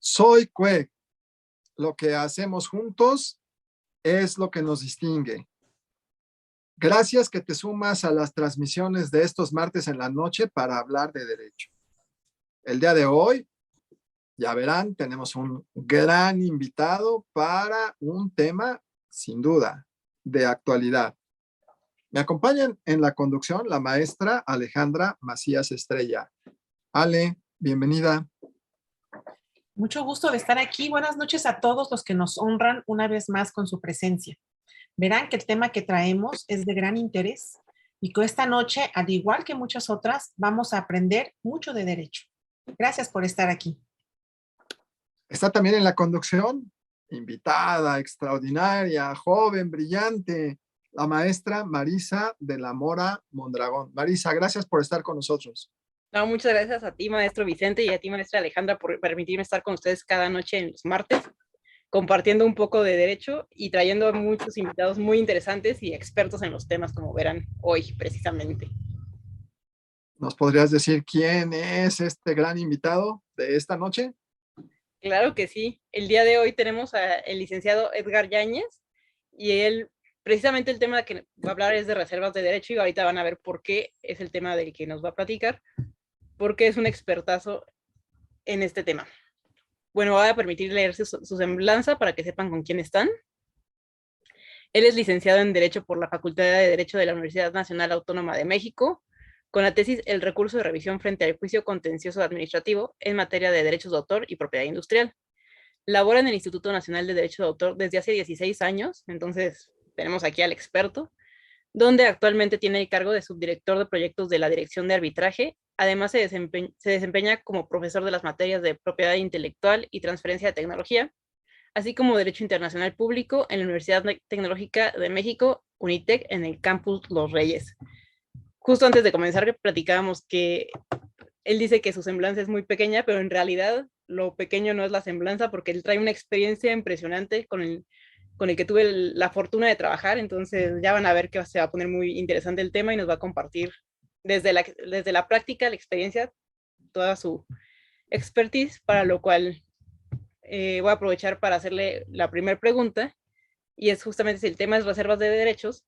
Soy Cue. Lo que hacemos juntos es lo que nos distingue. Gracias que te sumas a las transmisiones de estos martes en la noche para hablar de derecho. El día de hoy, ya verán, tenemos un gran invitado para un tema, sin duda, de actualidad. Me acompañan en la conducción la maestra Alejandra Macías Estrella. Ale, bienvenida. Mucho gusto de estar aquí. Buenas noches a todos los que nos honran una vez más con su presencia. Verán que el tema que traemos es de gran interés y que esta noche, al igual que muchas otras, vamos a aprender mucho de derecho. Gracias por estar aquí. Está también en la conducción, invitada, extraordinaria, joven, brillante, la maestra Marisa de la Mora Mondragón. Marisa, gracias por estar con nosotros. No, muchas gracias a ti, maestro Vicente, y a ti, maestra Alejandra, por permitirme estar con ustedes cada noche en los martes, compartiendo un poco de derecho y trayendo a muchos invitados muy interesantes y expertos en los temas, como verán hoy, precisamente. ¿Nos podrías decir quién es este gran invitado de esta noche? Claro que sí. El día de hoy tenemos al licenciado Edgar Yáñez, y él, precisamente el tema que va a hablar es de reservas de derecho, y ahorita van a ver por qué es el tema del que nos va a platicar, porque es un expertazo en este tema. Bueno, voy a permitir leerse su semblanza para que sepan con quién están. Él es licenciado en Derecho por la Facultad de Derecho de la Universidad Nacional Autónoma de México, con la tesis El recurso de revisión frente al juicio contencioso administrativo en materia de derechos de autor y propiedad industrial. Labora en el Instituto Nacional de Derecho de Autor desde hace 16 años, entonces tenemos aquí al experto, donde actualmente tiene el cargo de subdirector de proyectos de la Dirección de Arbitraje. Además, se desempeña como profesor de las materias de propiedad intelectual y transferencia de tecnología, así como Derecho Internacional Público en la Universidad Tecnológica de México, UNITEC, en el campus Los Reyes. Justo antes de comenzar, platicábamos que él dice que su semblanza es muy pequeña, pero en realidad lo pequeño no es la semblanza, porque él trae una experiencia impresionante con el que tuve la fortuna de trabajar. Entonces ya van a ver que se va a poner muy interesante el tema y nos va a compartir desde la práctica, la experiencia, toda su expertise, para lo cual voy a aprovechar para hacerle la primera pregunta, y es justamente si el tema es reservas de derechos.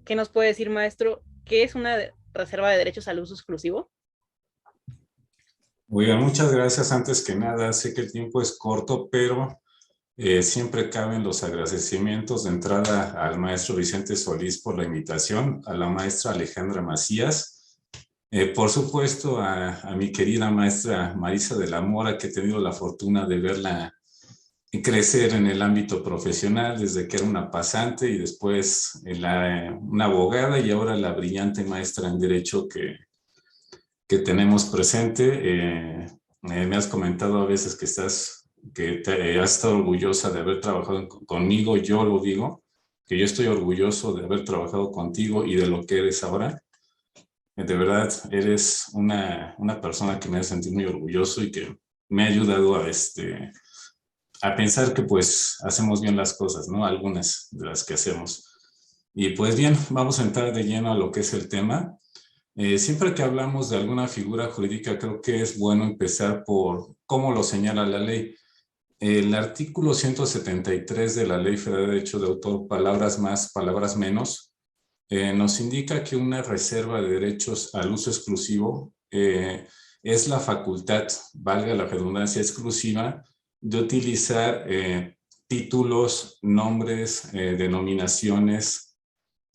¿Qué nos puede decir, maestro? ¿Qué es una reserva de derechos al uso exclusivo? Muy bien, muchas gracias. Antes que nada, sé que el tiempo es corto, pero siempre caben los agradecimientos de entrada al maestro Vicente Solís por la invitación, a la maestra Alejandra Macías, por supuesto a mi querida maestra Marisa de la Mora, que he tenido la fortuna de verla crecer en el ámbito profesional desde que era una pasante y después una abogada, y ahora la brillante maestra en Derecho que tenemos presente. Me has comentado a veces que has estado orgullosa de haber trabajado conmigo. Yo lo digo, que yo estoy orgulloso de haber trabajado contigo y de lo que eres ahora. De verdad, eres una persona que me hace sentir muy orgulloso y que me ha ayudado a pensar que pues hacemos bien las cosas, ¿no? Algunas de las que hacemos. Y pues bien, vamos a entrar de lleno a lo que es el tema. Siempre que hablamos de alguna figura jurídica, creo que es bueno empezar por cómo lo señala la ley. El artículo 173 de la Ley Federal de Derecho de Autor, palabras más, palabras menos, nos indica que una reserva de derechos al uso exclusivo es la facultad, valga la redundancia, exclusiva de utilizar títulos, nombres, denominaciones,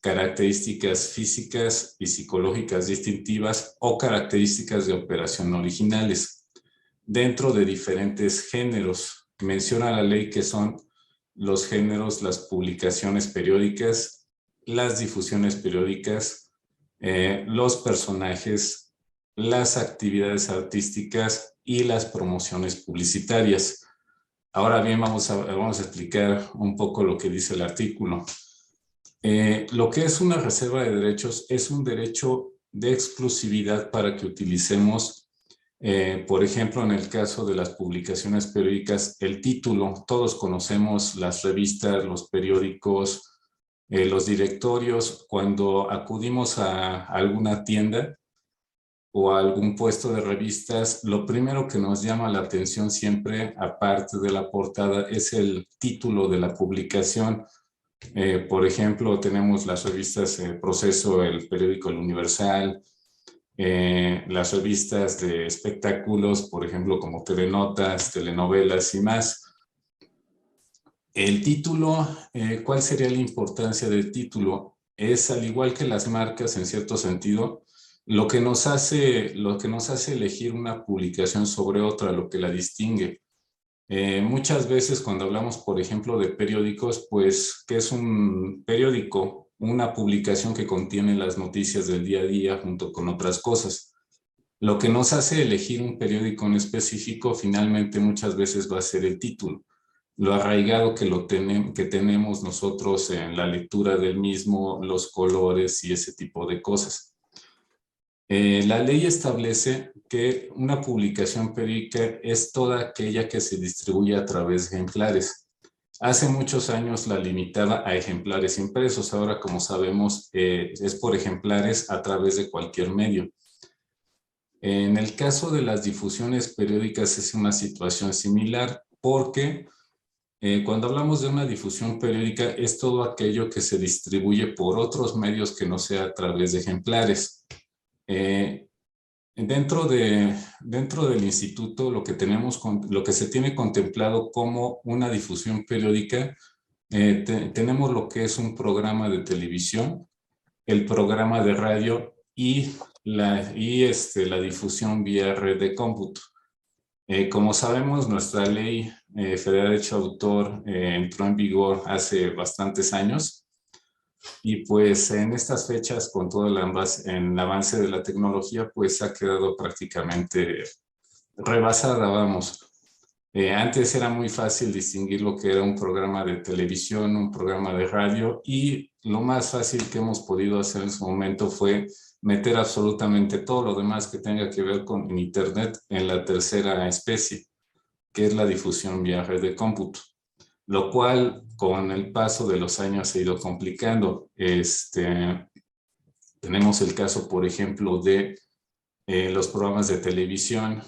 características físicas y psicológicas distintivas o características de operación originales dentro de diferentes géneros. Menciona la ley que son los géneros, las publicaciones periódicas, las difusiones periódicas, los personajes, las actividades artísticas y las promociones publicitarias. Ahora bien, vamos a explicar un poco lo que dice el artículo. Lo que es una reserva de derechos es un derecho de exclusividad para que utilicemos, por ejemplo, en el caso de las publicaciones periódicas, el título. Todos conocemos las revistas, los periódicos, los directorios. Cuando acudimos a alguna tienda, o a algún puesto de revistas, lo primero que nos llama la atención siempre, aparte de la portada, es el título de la publicación. Por ejemplo, tenemos las revistas Proceso, el periódico El Universal, las revistas de espectáculos, por ejemplo, como TV Notas, telenovelas y más. El título, ¿cuál sería la importancia del título? Es, al igual que las marcas, en cierto sentido, lo que nos hace elegir una publicación sobre otra, lo que la distingue. Muchas veces cuando hablamos, por ejemplo, de periódicos, pues, ¿qué es un periódico? Una publicación que contiene las noticias del día a día junto con otras cosas. Lo que nos hace elegir un periódico en específico, finalmente, muchas veces va a ser el título. Lo arraigado que tenemos nosotros en la lectura del mismo, los colores y ese tipo de cosas. La ley establece que una publicación periódica es toda aquella que se distribuye a través de ejemplares. Hace muchos años la limitaba a ejemplares impresos. Ahora, como sabemos, es por ejemplares a través de cualquier medio. En el caso de las difusiones periódicas es una situación similar porque cuando hablamos de una difusión periódica es todo aquello que se distribuye por otros medios que no sea a través de ejemplares. Dentro del instituto lo que se tiene contemplado como una difusión periódica, tenemos lo que es un programa de televisión, el programa de radio y la difusión vía red de cómputo. Como sabemos, nuestra ley federal de derecho de autor entró en vigor hace bastantes años y pues en estas fechas, con todo el avance de la tecnología, pues ha quedado prácticamente rebasada, vamos. Antes era muy fácil distinguir lo que era un programa de televisión, un programa de radio, y lo más fácil que hemos podido hacer en su momento fue meter absolutamente todo lo demás que tenga que ver con Internet en la tercera especie, que es la difusión vía red de cómputo, lo cual con el paso de los años se ha ido complicando. Tenemos el caso, por ejemplo, de los programas de televisión.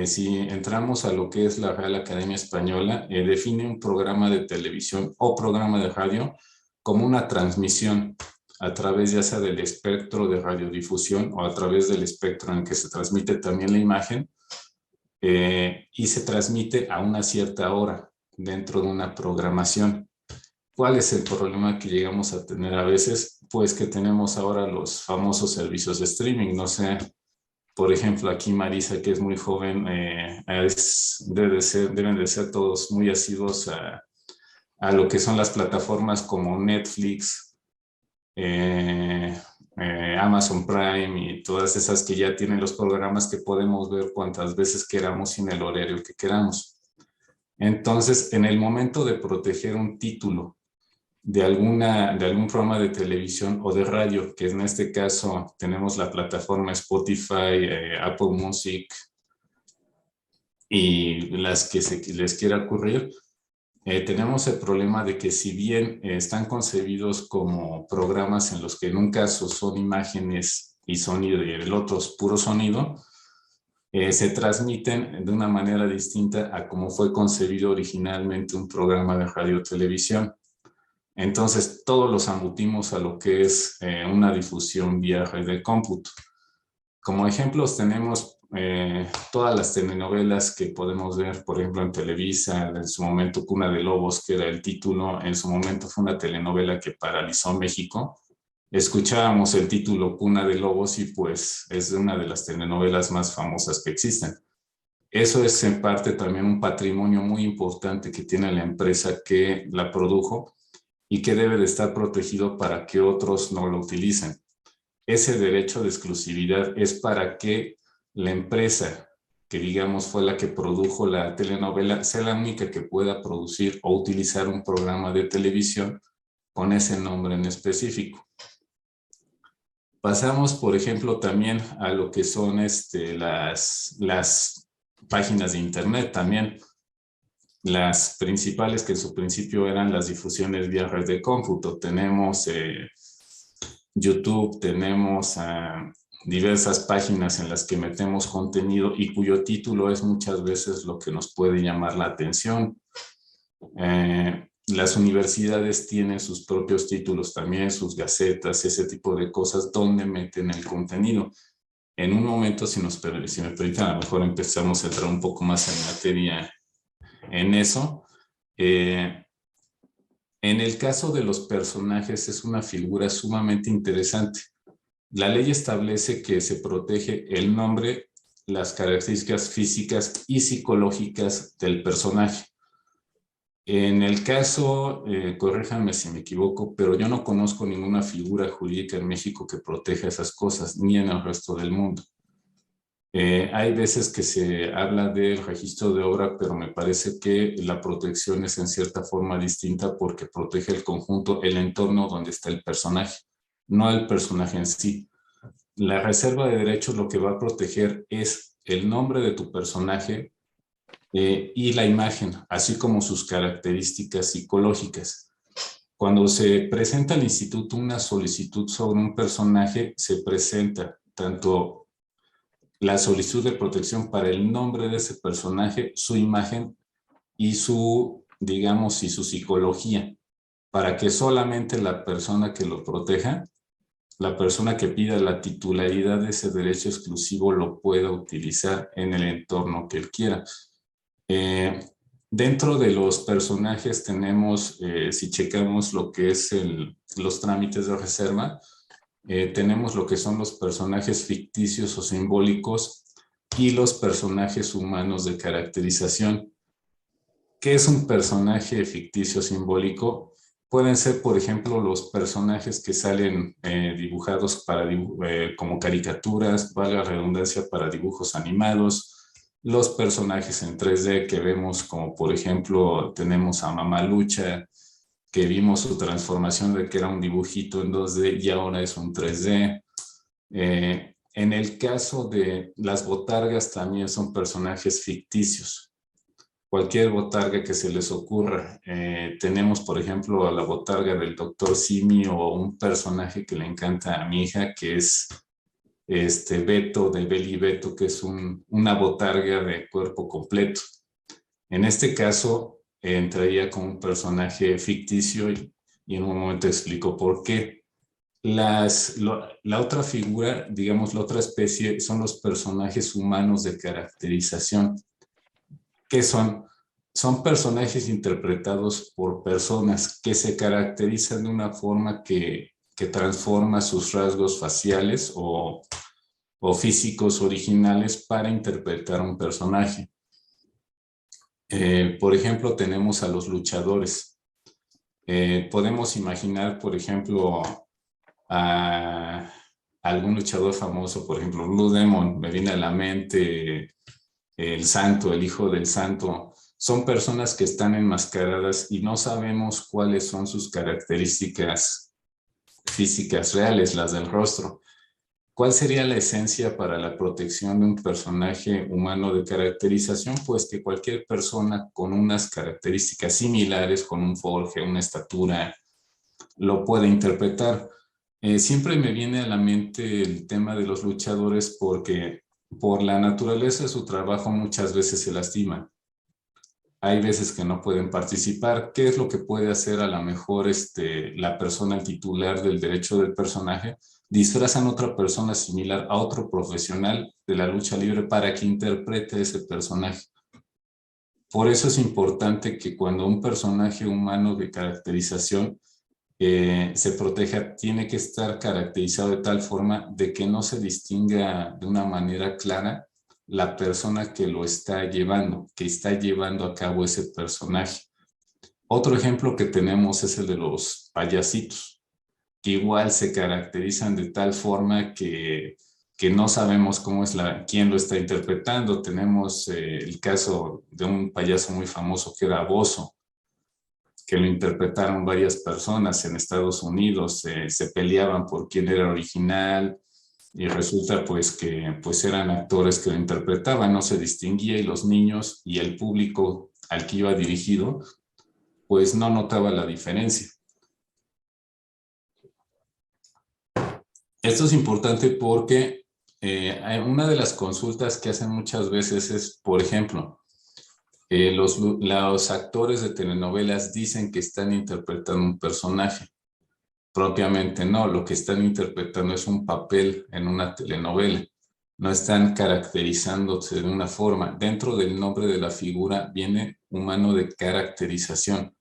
Si entramos a lo que es la Real Academia Española, define un programa de televisión o programa de radio como una transmisión a través ya sea del espectro de radiodifusión o a través del espectro en que se transmite también la imagen, y se transmite a una cierta hora dentro de una programación. ¿Cuál es el problema que llegamos a tener a veces? Pues que tenemos ahora los famosos servicios de streaming. No sé, por ejemplo, aquí Marisa, que es muy joven, deben de ser todos muy asiduos a lo que son las plataformas como Netflix, Amazon Prime y todas esas que ya tienen los programas que podemos ver cuantas veces queramos sin el horario que queramos. Entonces, en el momento de proteger un título de algún programa de televisión o de radio, que en este caso tenemos la plataforma Spotify, Apple Music y las que les quiera ocurrir, tenemos el problema de que si bien están concebidos como programas en los que en un caso son imágenes y sonido y en el otro es puro sonido, se transmiten de una manera distinta a como fue concebido originalmente un programa de radio o televisión. Entonces, todos los embutimos a lo que es una difusión vía red de cómputo. Como ejemplos tenemos todas las telenovelas que podemos ver, por ejemplo, en Televisa, en su momento Cuna de Lobos, que era el título, en su momento fue una telenovela que paralizó México. Escuchábamos el título Cuna de Lobos y pues es una de las telenovelas más famosas que existen. Eso es en parte también un patrimonio muy importante que tiene la empresa que la produjo y que debe de estar protegido para que otros no lo utilicen. Ese derecho de exclusividad es para que la empresa que digamos fue la que produjo la telenovela sea la única que pueda producir o utilizar un programa de televisión con ese nombre en específico. Pasamos, por ejemplo, también a lo que son las páginas de internet también. Las principales que en su principio eran las difusiones vía red de cómputo. Tenemos YouTube, tenemos diversas páginas en las que metemos contenido y cuyo título es muchas veces lo que nos puede llamar la atención. Las universidades tienen sus propios títulos también, sus gacetas, ese tipo de cosas donde meten el contenido. En un momento, si me permiten, a lo mejor empezamos a entrar un poco más en materia en eso. En el caso de los personajes es una figura sumamente interesante. La ley establece que se protege el nombre, las características físicas y psicológicas del personaje. En el caso, corríjanme si me equivoco, pero yo no conozco ninguna figura jurídica en México que proteja esas cosas, ni en el resto del mundo. Hay veces que se habla del registro de obra, pero me parece que la protección es en cierta forma distinta porque protege el conjunto, el entorno donde está el personaje, no el personaje en sí. La reserva de derechos lo que va a proteger es el nombre de tu personaje, y la imagen, así como sus características psicológicas. Cuando se presenta al instituto una solicitud sobre un personaje, se presenta tanto la solicitud de protección para el nombre de ese personaje, su imagen y su, digamos, y su psicología, para que solamente la persona que lo proteja, la persona que pida la titularidad de ese derecho exclusivo lo pueda utilizar en el entorno que él quiera. Dentro de los personajes tenemos, si checamos lo que es los trámites de reserva, tenemos lo que son los personajes ficticios o simbólicos y los personajes humanos de caracterización. ¿Qué es un personaje ficticio simbólico? Pueden ser, por ejemplo, los personajes que salen dibujados como caricaturas, valga la redundancia, para dibujos animados, los personajes en 3D que vemos, como por ejemplo tenemos a Mamalucha, que vimos su transformación de que era un dibujito en 2D y ahora es un 3D. En el caso de las botargas también son personajes ficticios. Cualquier botarga que se les ocurra. Tenemos, por ejemplo, a la botarga del Dr. Simi o un personaje que le encanta a mi hija, que es Beto, de Beli Beto, que es una botarga de cuerpo completo. En este caso, entraría como un personaje ficticio y en un momento explico por qué. La otra figura, digamos, la otra especie, son los personajes humanos de caracterización. ¿Qué son? Son personajes interpretados por personas que se caracterizan de una forma que transforma sus rasgos faciales o físicos originales para interpretar un personaje. Por ejemplo, tenemos a los luchadores. Podemos imaginar, por ejemplo, a algún luchador famoso, por ejemplo, Blue Demon, me viene a la mente el Santo, el Hijo del Santo. Son personas que están enmascaradas y no sabemos cuáles son sus características físicas reales, las del rostro. ¿Cuál sería la esencia para la protección de un personaje humano de caracterización? Pues que cualquier persona con unas características similares, con un forje, una estatura, lo puede interpretar. Siempre me viene a la mente el tema de los luchadores porque por la naturaleza de su trabajo muchas veces se lastiman. Hay veces que no pueden participar. ¿Qué es lo que puede hacer a lo mejor la persona titular del derecho del personaje? Disfrazan a otra persona similar a otro profesional de la lucha libre para que interprete ese personaje. Por eso es importante que cuando un personaje humano de caracterización se proteja, tiene que estar caracterizado de tal forma de que no se distinga de una manera clara la persona que lo está llevando, que está llevando a cabo ese personaje. Otro ejemplo que tenemos es el de los payasitos, que igual se caracterizan de tal forma que no sabemos quién lo está interpretando. Tenemos el caso de un payaso muy famoso que era Bozo, que lo interpretaron varias personas en Estados Unidos, se peleaban por quién era original y resulta pues que eran actores que lo interpretaban, no se distinguía y los niños y el público al que iba dirigido pues no notaba la diferencia. Esto es importante porque Una de las consultas que hacen muchas veces es, por ejemplo, los actores de telenovelas dicen que están interpretando un personaje. Propiamente no, lo que están interpretando es un papel en una telenovela. No están caracterizándose de una forma. Dentro del nombre de la figura viene humano de caracterización.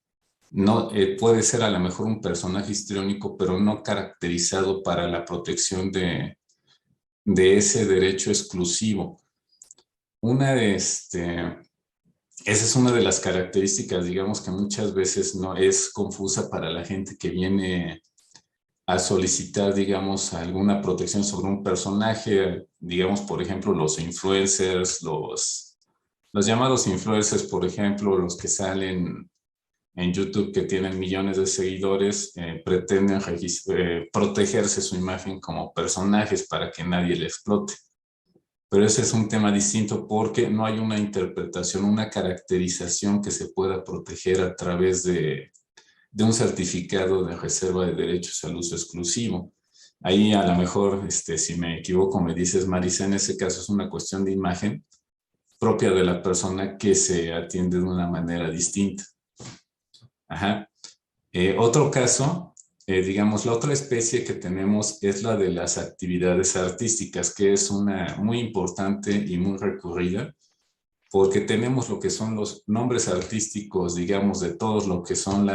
No, puede ser a lo mejor un personaje histriónico, pero no caracterizado para la protección de ese derecho exclusivo. Esa es una de las características, digamos, que muchas veces no es confusa para la gente que viene a solicitar, digamos, alguna protección sobre un personaje, digamos, por ejemplo, los influencers, los llamados influencers, por ejemplo, los que salen en YouTube que tienen millones de seguidores, pretenden protegerse su imagen como personajes para que nadie le explote. Pero ese es un tema distinto porque no hay una interpretación, una caracterización que se pueda proteger a través de un certificado de reserva de derechos al uso exclusivo. Ahí a lo mejor, si me equivoco, me dices, Marisa, en ese caso es una cuestión de imagen propia de la persona que se atiende de una manera distinta. Ajá. Otro caso, digamos, la otra especie que tenemos es la de las actividades artísticas, que es una muy importante y muy recurrida, porque tenemos lo que son los nombres artísticos, digamos, de todos lo que son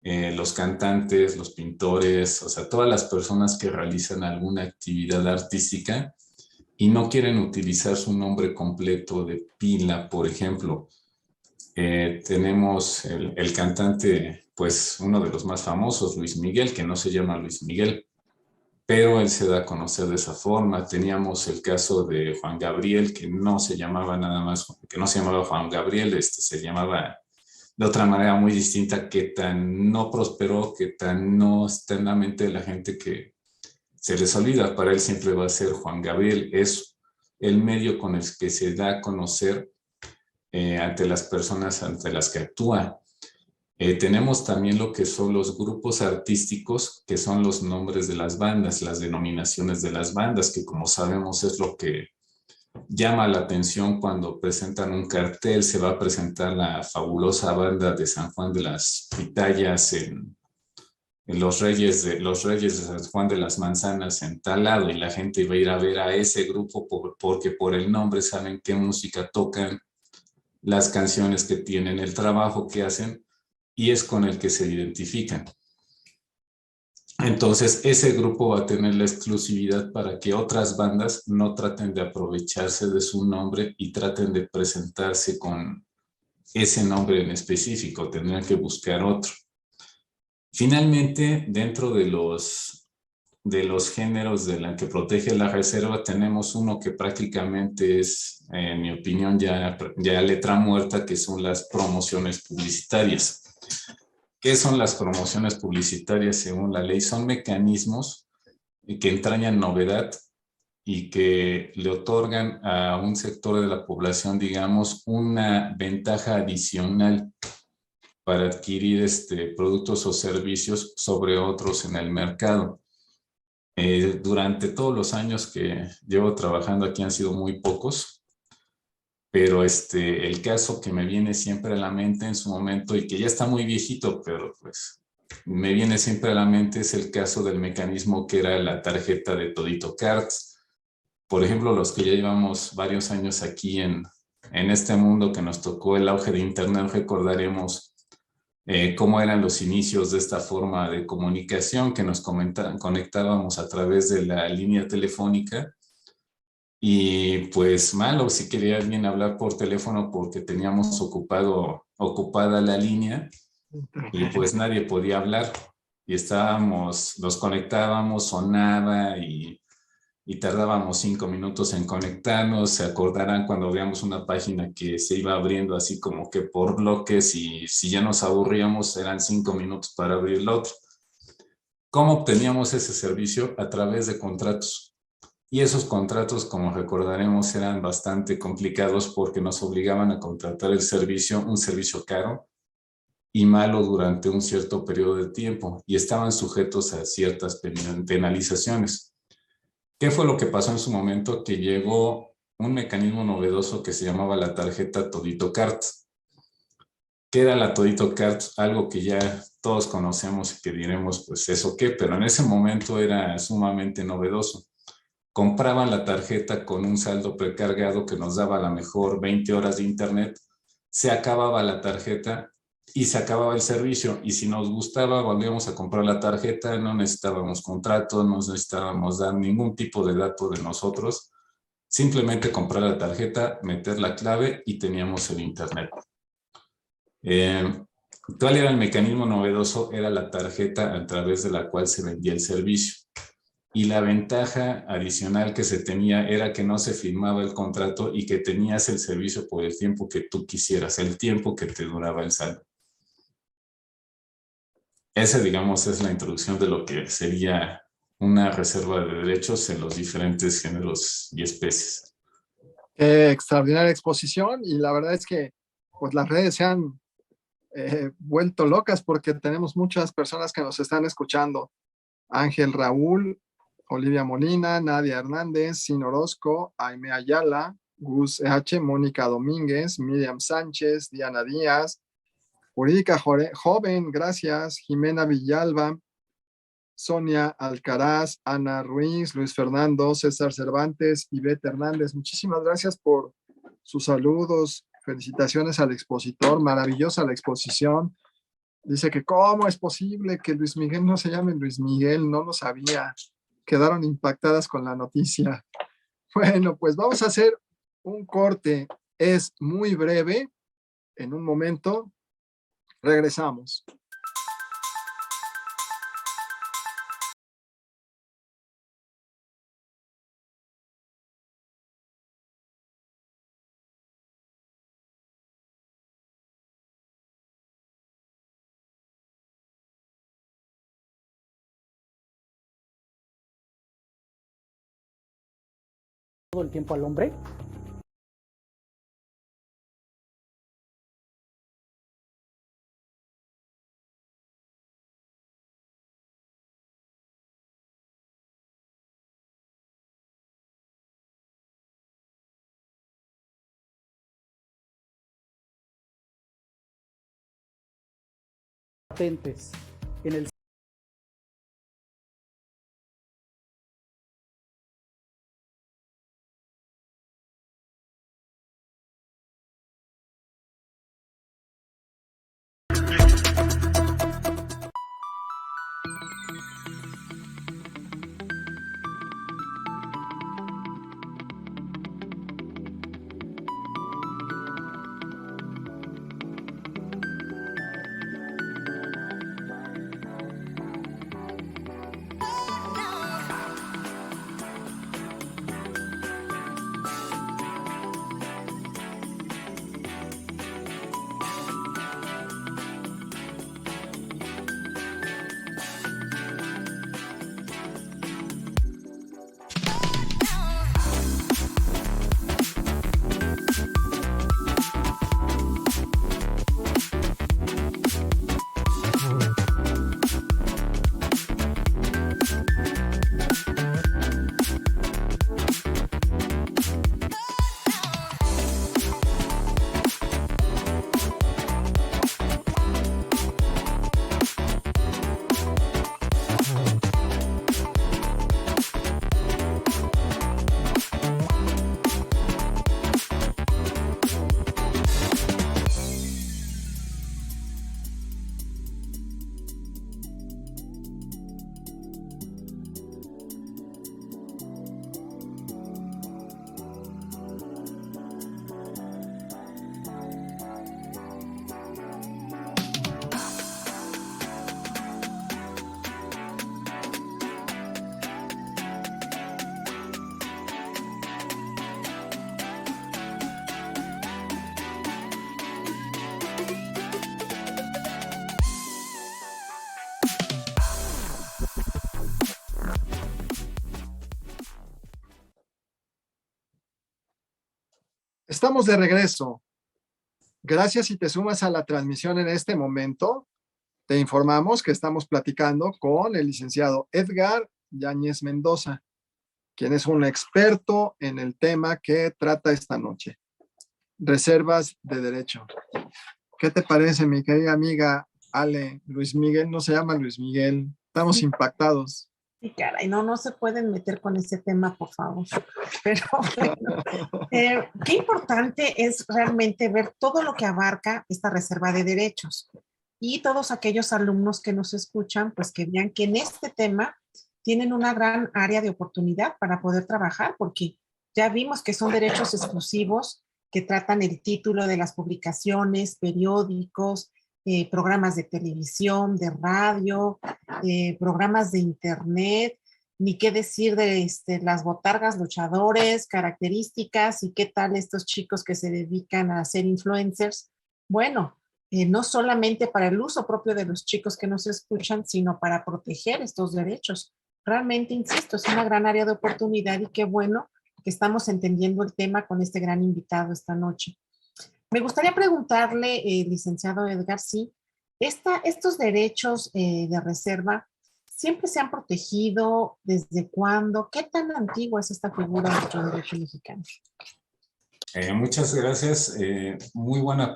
los cantantes, los pintores, o sea, todas las personas que realizan alguna actividad artística y no quieren utilizar su nombre completo de pila, por ejemplo. Tenemos el cantante, pues uno de los más famosos, Luis Miguel, que no se llama Luis Miguel, pero él se da a conocer de esa forma. Teníamos el caso de Juan Gabriel, que no se llamaba nada más, que no se llamaba Juan Gabriel, se llamaba de otra manera muy distinta, que tan no prosperó, que tan no está en la mente de la gente que se les olvida. Para él siempre va a ser Juan Gabriel. Es el medio con el que se da a conocer ante las personas ante las que actúa. Tenemos también lo que son los grupos artísticos, que son los nombres de las bandas, las denominaciones de las bandas, que como sabemos es lo que llama la atención cuando presentan un cartel. Se va a presentar la fabulosa banda de San Juan de las Pitayas en los Reyes de San Juan de las Manzanas en tal lado, y la gente va a ir a ver a ese grupo porque por el nombre saben qué música tocan, las canciones que tienen, el trabajo que hacen, y es con el que se identifican. Entonces, ese grupo va a tener la exclusividad para que otras bandas no traten de aprovecharse de su nombre y traten de presentarse con ese nombre en específico. Tendrán que buscar otro. Finalmente, dentro de los géneros de la que protege la reserva, tenemos uno que prácticamente es, en mi opinión, ya letra muerta, que son las promociones publicitarias. ¿Qué son las promociones publicitarias según la ley? Son mecanismos que entrañan novedad y que le otorgan a un sector de la población, digamos, una ventaja adicional para adquirir productos o servicios sobre otros en el mercado. Durante todos los años que llevo trabajando aquí han sido muy pocos, pero el caso que me viene siempre a la mente en su momento, y que ya está muy viejito, pero pues me viene siempre a la mente, es el caso del mecanismo que era la tarjeta de Todito Cards. Por ejemplo, los que ya llevamos varios años aquí en este mundo que nos tocó el auge de Internet, recordaremos cómo eran los inicios de esta forma de comunicación, que nos conectábamos a través de la línea telefónica. Y pues malo si quería alguien hablar por teléfono porque teníamos ocupada la línea y pues nadie podía hablar. Y nos conectábamos, sonaba y tardábamos 5 minutos en conectarnos. Se acordarán cuando veíamos una página que se iba abriendo así como que por bloques, y si ya nos aburríamos eran 5 minutos para abrir el otro. ¿Cómo obteníamos ese servicio? A través de contratos. Y esos contratos, como recordaremos, eran bastante complicados porque nos obligaban a contratar un servicio caro y malo durante un cierto periodo de tiempo, y estaban sujetos a ciertas penalizaciones. ¿Qué fue lo que pasó en su momento? Que llegó un mecanismo novedoso que se llamaba la tarjeta Todito Card. ¿Qué era la Todito Card? Algo que ya todos conocemos y que diremos, pues eso qué, pero en ese momento era sumamente novedoso. Compraban la tarjeta con un saldo precargado que nos daba a lo mejor 20 horas de internet, se acababa la tarjeta y se acababa el servicio, y si nos gustaba volvíamos a comprar la tarjeta, no necesitábamos contrato, no necesitábamos dar ningún tipo de dato de nosotros, simplemente comprar la tarjeta, meter la clave y teníamos el internet. ¿Cuál era el mecanismo novedoso? Era la tarjeta a través de la cual se vendía el servicio. Y la ventaja adicional que se tenía era que no se firmaba el contrato y que tenías el servicio por el tiempo que tú quisieras, el tiempo que te duraba el saldo. Esa, digamos, es la introducción de lo que sería una reserva de derechos en los diferentes géneros y especies. Extraordinaria exposición, y la verdad es que pues las redes se han vuelto locas porque tenemos muchas personas que nos están escuchando. Ángel Raúl, Olivia Molina, Nadia Hernández, Sin Orozco, Aime Ayala, Gus H., Mónica Domínguez, Miriam Sánchez, Diana Díaz, Jurídica Joven, gracias, Jimena Villalba, Sonia Alcaraz, Ana Ruiz, Luis Fernando, César Cervantes, Ivette Hernández. Muchísimas gracias por sus saludos. Felicitaciones al expositor, maravillosa la exposición. Dice que cómo es posible que Luis Miguel no se llame Luis Miguel, no lo sabía. Quedaron impactadas con la noticia. Bueno, pues vamos a hacer un corte. Es muy breve. En un momento regresamos. Todo el tiempo al hombre. Patentes en el Estamos de regreso. Gracias si te sumas a la transmisión en este momento. Te informamos que estamos platicando con el licenciado Edgar Yáñez Mendoza. quien es un experto en el tema que trata esta noche. Reservas de derecho. ¿Qué te parece, mi querida amiga Ale? Luis Miguel no se llama Luis Miguel. Estamos impactados. Sí, caray, no se pueden meter con ese tema, por favor. Pero bueno, qué importante es realmente ver todo lo que abarca esta reserva de derechos. Y todos aquellos alumnos que nos escuchan, pues que vean que en este tema tienen una gran área de oportunidad para poder trabajar, porque ya vimos que son derechos exclusivos que tratan el título de las publicaciones, periódicos, programas de televisión, de radio, programas de internet, ni qué decir de las botargas luchadores, características y qué tal estos chicos que se dedican a ser influencers. Bueno, no solamente para el uso propio de los chicos que nos escuchan, sino para proteger estos derechos. Realmente, insisto, es una gran área de oportunidad y qué bueno que estamos entendiendo el tema con este gran invitado esta noche. Me gustaría preguntarle, licenciado Edgar, si estos derechos de reserva siempre se han protegido, ¿desde cuándo? ¿Qué tan antigua es esta figura de nuestro derecho mexicano? Muchas gracias. Muy buena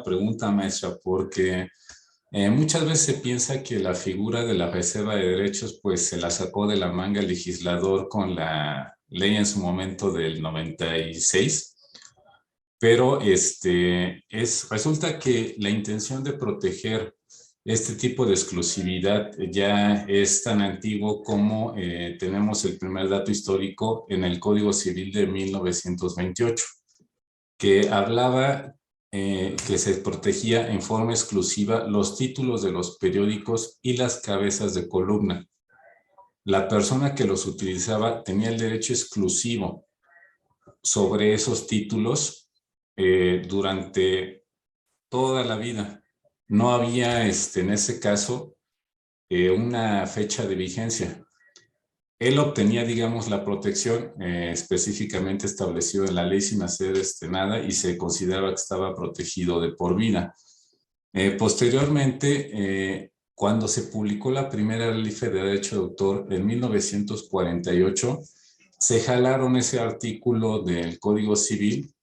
pregunta, maestra, porque muchas veces se piensa que la figura de la reserva de derechos pues se la sacó de la manga el legislador con la ley en su momento del 96. Pero resulta que la intención de proteger este tipo de exclusividad ya es tan antiguo como tenemos el primer dato histórico en el Código Civil de 1928, que hablaba que se protegía en forma exclusiva los títulos de los periódicos y las cabezas de columna. La persona que los utilizaba tenía el derecho exclusivo sobre esos títulos durante toda la vida. No había, en ese caso, una fecha de vigencia. Él obtenía, digamos, la protección específicamente establecida en la ley sin hacer nada y se consideraba que estaba protegido de por vida. Posteriormente, cuando se publicó la primera ley de derecho de autor en 1948, se jalaron ese artículo del Código Civil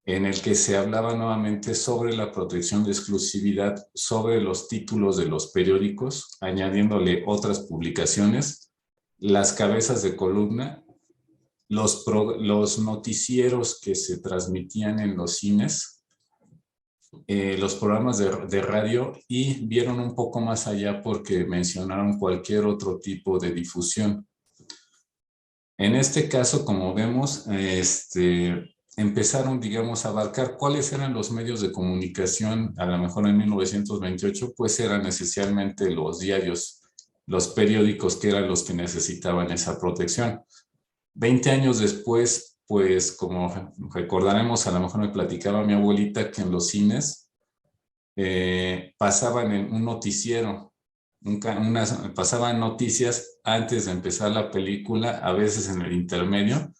en el que se hablaba nuevamente sobre la protección de exclusividad sobre los títulos de los periódicos, añadiéndole otras publicaciones, las cabezas de columna, los noticieros que se transmitían en los cines, los programas de radio, y vieron un poco más allá porque mencionaron cualquier otro tipo de difusión. En este caso, como vemos, empezaron, digamos, a abarcar cuáles eran los medios de comunicación. A lo mejor en 1928, pues eran esencialmente los diarios, los periódicos, que eran los que necesitaban esa protección. 20 años después, pues como recordaremos, a lo mejor me platicaba mi abuelita que en los cines pasaban en un noticiero, pasaban noticias antes de empezar la película, a veces en el intermedio,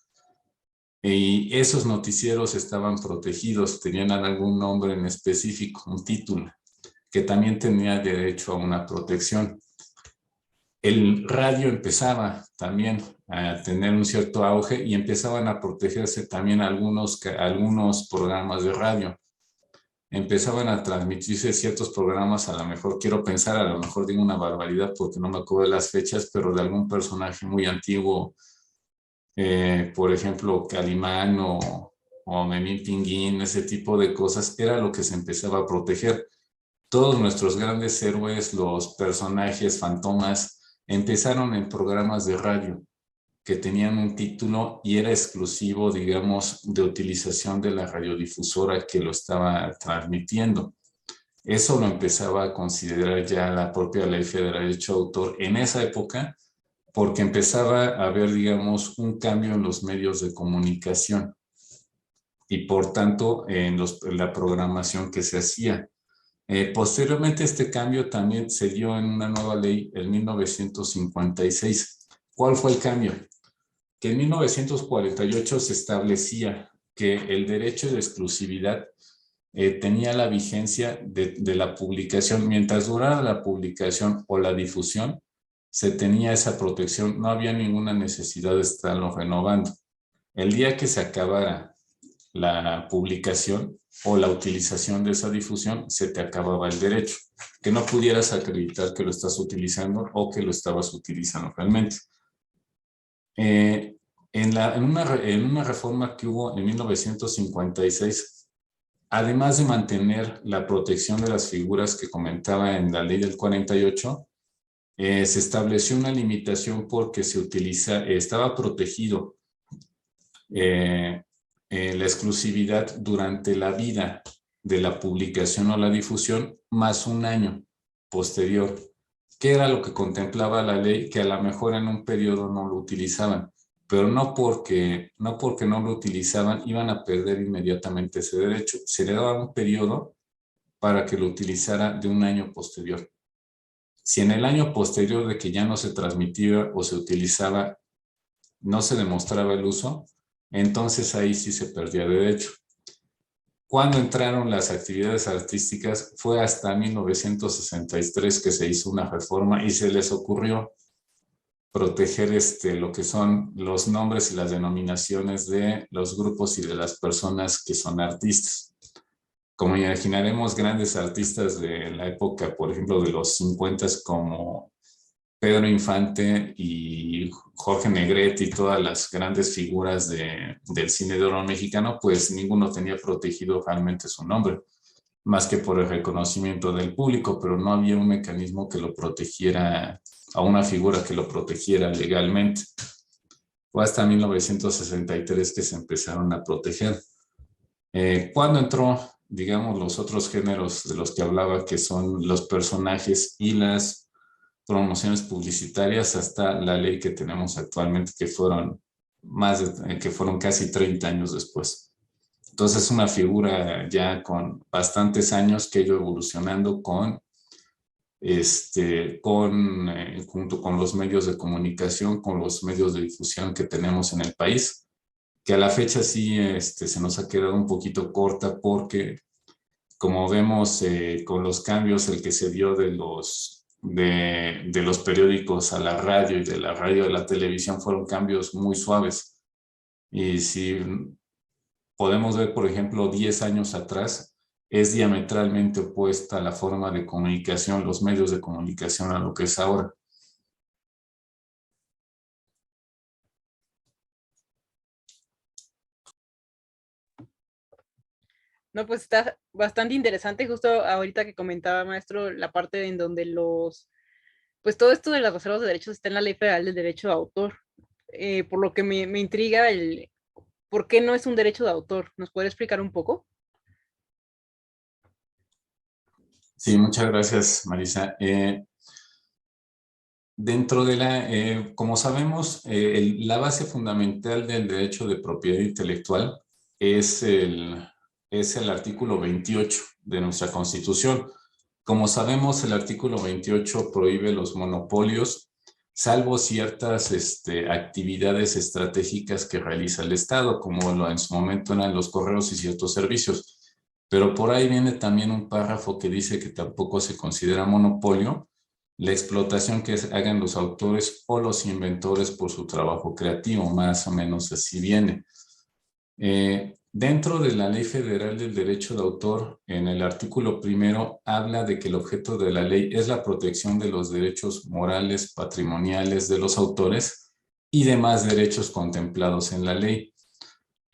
y esos noticieros estaban protegidos, tenían algún nombre en específico, un título, que también tenía derecho a una protección. El radio empezaba también a tener un cierto auge y empezaban a protegerse también algunos programas de radio. Empezaban a transmitirse ciertos programas, a lo mejor quiero pensar, a lo mejor digo una barbaridad porque no me acuerdo de las fechas, pero de algún personaje muy antiguo, por ejemplo, Calimán o Memín Pinguín, ese tipo de cosas, era lo que se empezaba a proteger. Todos nuestros grandes héroes, los personajes fantomas, empezaron en programas de radio que tenían un título y era exclusivo, digamos, de utilización de la radiodifusora que lo estaba transmitiendo. Eso lo empezaba a considerar ya la propia Ley Federal de Derecho de Autor en esa época, porque empezaba a haber, digamos, un cambio en los medios de comunicación y, por tanto, en la programación que se hacía. Posteriormente, este cambio también se dio en una nueva ley en 1956. ¿Cuál fue el cambio? Que en 1948 se establecía que el derecho de exclusividad tenía la vigencia de la publicación. Mientras durara la publicación o la difusión, se tenía esa protección, no había ninguna necesidad de estarlo renovando. El día que se acabara la publicación o la utilización de esa difusión, se te acababa el derecho, que no pudieras acreditar que lo estás utilizando o que lo estabas utilizando realmente. En una reforma que hubo en 1956, además de mantener la protección de las figuras que comentaba en la ley del 48, se estableció una limitación porque estaba protegido la exclusividad durante la vida de la publicación o la difusión más un año posterior, que era lo que contemplaba la ley, que a lo mejor en un periodo no lo utilizaban, pero no porque no lo utilizaban iban a perder inmediatamente ese derecho. Se le daba un periodo para que lo utilizara de un año posterior. Si en el año posterior de que ya no se transmitía o se utilizaba, no se demostraba el uso, entonces ahí sí se perdía derecho. Cuando entraron las actividades artísticas fue hasta 1963 que se hizo una reforma y se les ocurrió proteger lo que son los nombres y las denominaciones de los grupos y de las personas que son artistas. Como imaginaremos, grandes artistas de la época, por ejemplo, de los 50 como Pedro Infante y Jorge Negrete y todas las grandes figuras del cine de oro mexicano, pues ninguno tenía protegido realmente su nombre, más que por el reconocimiento del público, pero no había un mecanismo que lo protegiera, a una figura que lo protegiera legalmente. Fue hasta 1963 que se empezaron a proteger. Cuando entró, digamos, los otros géneros de los que hablaba, que son los personajes y las promociones publicitarias, hasta la ley que tenemos actualmente, que fueron casi 30 años después. Entonces es una figura ya con bastantes años que ha ido evolucionando junto con los medios de comunicación, con los medios de difusión que tenemos en el país, que a la fecha sí se nos ha quedado un poquito corta porque, como vemos con los cambios, el que se dio de los periódicos a la radio y de la radio a la televisión fueron cambios muy suaves. Y si podemos ver, por ejemplo, 10 años atrás, es diametralmente opuesta la forma de comunicación, los medios de comunicación a lo que es ahora. No, pues está bastante interesante, justo ahorita que comentaba, maestro, la parte en donde pues todo esto de las reservas de derechos está en la Ley Federal del Derecho de Autor, por lo que me intriga por qué no es un derecho de autor. ¿Nos puede explicar un poco? Sí, muchas gracias, Marisa. Dentro de como sabemos, la base fundamental del derecho de propiedad intelectual es el artículo 28 de nuestra Constitución. Como sabemos, el artículo 28 prohíbe los monopolios, salvo ciertas actividades estratégicas que realiza el Estado, como en su momento eran los correos y ciertos servicios. Pero por ahí viene también un párrafo que dice que tampoco se considera monopolio la explotación que hagan los autores o los inventores por su trabajo creativo, más o menos así viene. Dentro de la Ley Federal del Derecho de Autor, en el artículo 1, habla de que el objeto de la ley es la protección de los derechos morales, patrimoniales de los autores y demás derechos contemplados en la ley.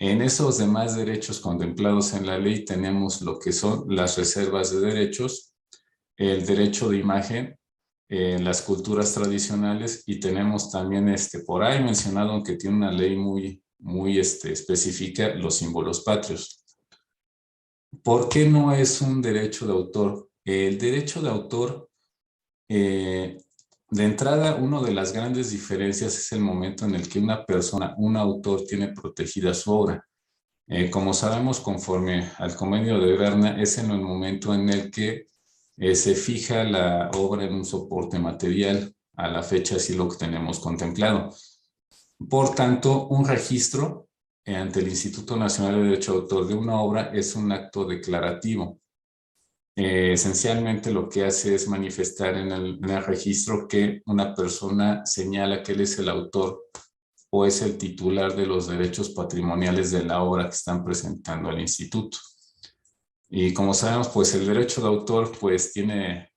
En esos demás derechos contemplados en la ley tenemos lo que son las reservas de derechos, el derecho de imagen, las culturas tradicionales, y tenemos también por ahí mencionado, aunque tiene una ley muy específica, los símbolos patrios. ¿Por qué no es un derecho de autor? El derecho de autor, de entrada, una de las grandes diferencias es el momento en el que una persona, un autor, tiene protegida su obra. Como sabemos, conforme al Convenio de Berna, es en el momento en el que se fija la obra en un soporte material. A la fecha así lo tenemos contemplado. Por tanto, un registro ante el Instituto Nacional de Derecho de Autor de una obra es un acto declarativo. Esencialmente lo que hace es manifestar en el registro que una persona señala que él es el autor o es el titular de los derechos patrimoniales de la obra que están presentando al instituto. Y como sabemos, pues el derecho de autor pues tiene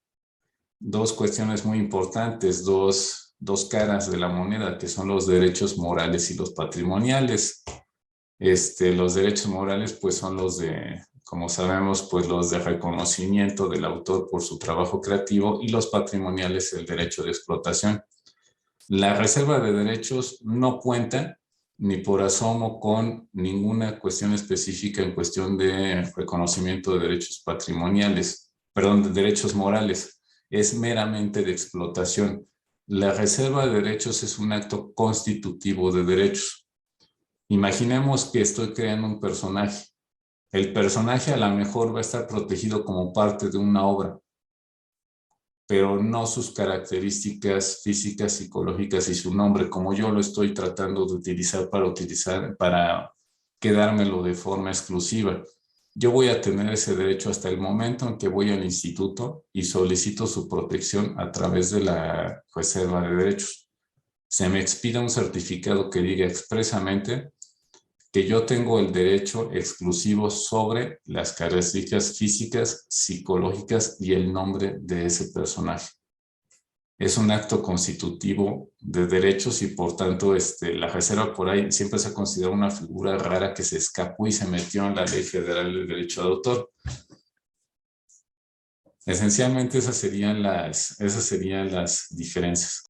dos cuestiones muy importantes, dos caras de la moneda, que son los derechos morales y los patrimoniales. Los derechos morales pues son los de, como sabemos, pues los de reconocimiento del autor por su trabajo creativo, y los patrimoniales el derecho de explotación. La reserva de derechos no cuenta ni por asomo con ninguna cuestión específica en cuestión de reconocimiento de derechos patrimoniales, perdón, de derechos morales. Es meramente de explotación. La reserva de derechos es un acto constitutivo de derechos. Imaginemos que estoy creando un personaje. El personaje a lo mejor va a estar protegido como parte de una obra, pero no sus características físicas, psicológicas y su nombre, como yo lo estoy tratando de utilizar para quedármelo de forma exclusiva. Yo voy a tener ese derecho hasta el momento en que voy al instituto y solicito su protección a través de la reserva de derechos. Se me expida un certificado que diga expresamente que yo tengo el derecho exclusivo sobre las características físicas, psicológicas y el nombre de ese personaje. Es un acto constitutivo de derechos y por tanto la reserva por ahí siempre se ha considerado una figura rara que se escapó y se metió en la Ley Federal del Derecho de Autor. Esencialmente esas serían las diferencias.